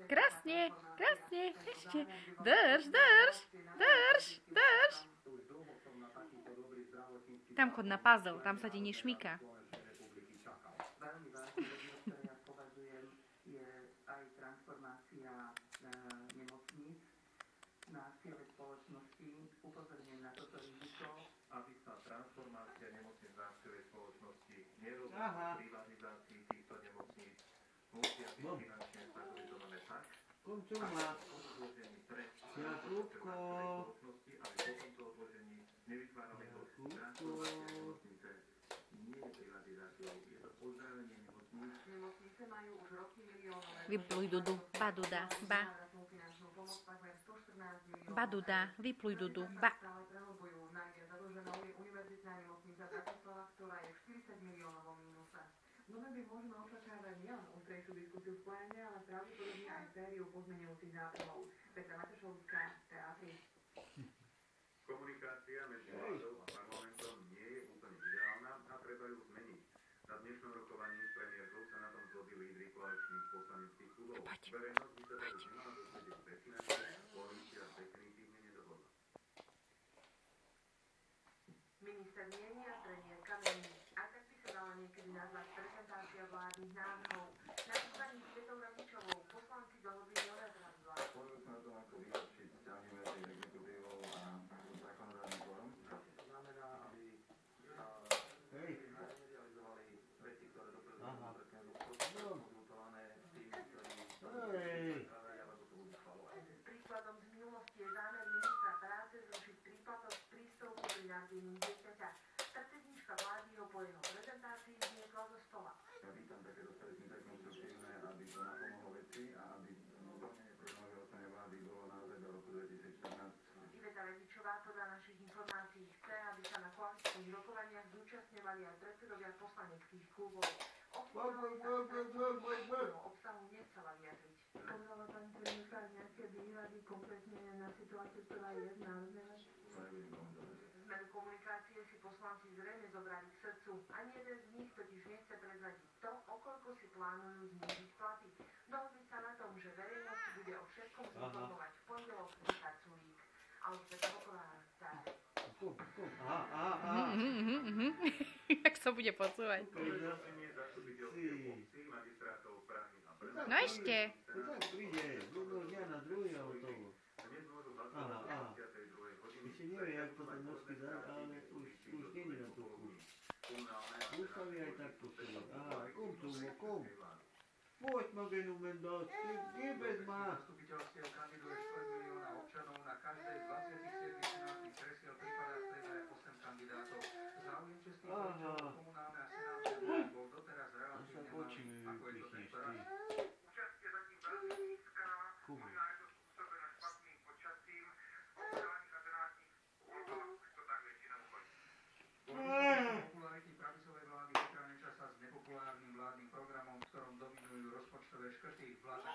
Krásne, krásne, ešte. Drž. Tam chod na puzzle, tam sa ti nešmíka. Na ciele spoločnosti upozorňujem na toto riziko, aby sa transformácia nemocníc na ciele spoločnosti nerobila privatizácii týchto nemocníc, musia byť finančne stabilizované tak, po odložení pre spoločnosti, aby po tomto odložení nevytvárali transformácie nemocnice. Nie je privatizáciou, je to ozdravenie nemocníc. Nemocnice majú už roky miliónové. Vypluj Dudu, Duda, Duda, vypluj Dudu, Najviac zadlženou je univerzitná nemocnica Bratislava, ktorá je v 40 miliónovom mínuse. V novembri môžeme očakávať nielen ostrejšiu diskusiu v pléne, ale pravdepodobne aj sériu pozmeňujúcich zákonov. Petra Matešovská, Teatry. Komunikácia medzi vládou a parlamentom nie je úplne ideálna a treba ju zmeniť. Na dnešnom rokovaní s premiérkou sa na tom zhodli lídri koaličných poslaneckých klubov. Verejnosť by sa tak nemala dozvedieť bezfinančne, koalícia definitívne nedohodla. Minister mienia, premiér kamení. Aj tak by sa dala niekedy nazvať prezentácia vládnych návrhov. Na pozvaní Svetou Radičovou poslanci dohodli nové pravidlá. Poďme sa na to, ako vylepšiť vzťahy medzi exekutívou a zákonodárnym zborom. To znamená, aby medializovali veci, ktoré dopredu konzultované s tými, ktorí alebo to budú schvaľovať. Príkladom z minulosti je zámer ministra práce zrušiť príspevku pri narodení dieťaťa. Predsedníčka vlády ho po jeho prezentácii zmietla zo stola. Ja vítam takéto stretnutie konštruktívne, aby to napomohlo veci a aby uvoľnenie programového ocenia vlády bolo naozaj do roku 2014. Iveta Radičová podľa našich informácií chce, aby sa na koaličných rokovaniach zúčastňovali aj predsedovia poslaneckých klubov. O obsahu nechcela vyjadriť. Povedala pani premiérka nejaké výhrady konkrétne na situáciu, ktorá je v národnej rade? Zmenu komunikácie si poslanci zrejme zobrali k srdcu. Ani jeden z nich totiž nechce prezradiť to, okoľko si plánujú znížiť platy. Dohodli sa na tom, že verejnosť bude o všetkom informovať v pondelok Richard Sulík. Alžbeta Boková, Jak sa bude počúvať. No ešte. Na druhý autobus. Ešte neviem, jak to ten nosky dá, ale už nie je na tú chuť. Ústavy aj takto sú. Kom. Poď ma genumen dosť, kde bez má? Zastupiteľstiev kandiduje 4 milióna občanov, na každé z 27 senátnych kresiel pripadá stredné 8 kandidátov. Záujem českých občanov komunálne a senátne voľby bol doteraz relatívne malý, ako je to tento raz. Účasť je zatím veľmi nízka, možná je to spôsobené špatným počasím, v komunálnych a senátnych voľbách už to tak väčšinou chodí. Popularity pravicovej vlády Petra Nečasa s nepopulárnym vládnym programom, v ktorom dominujú rozpočtové škrty, vláda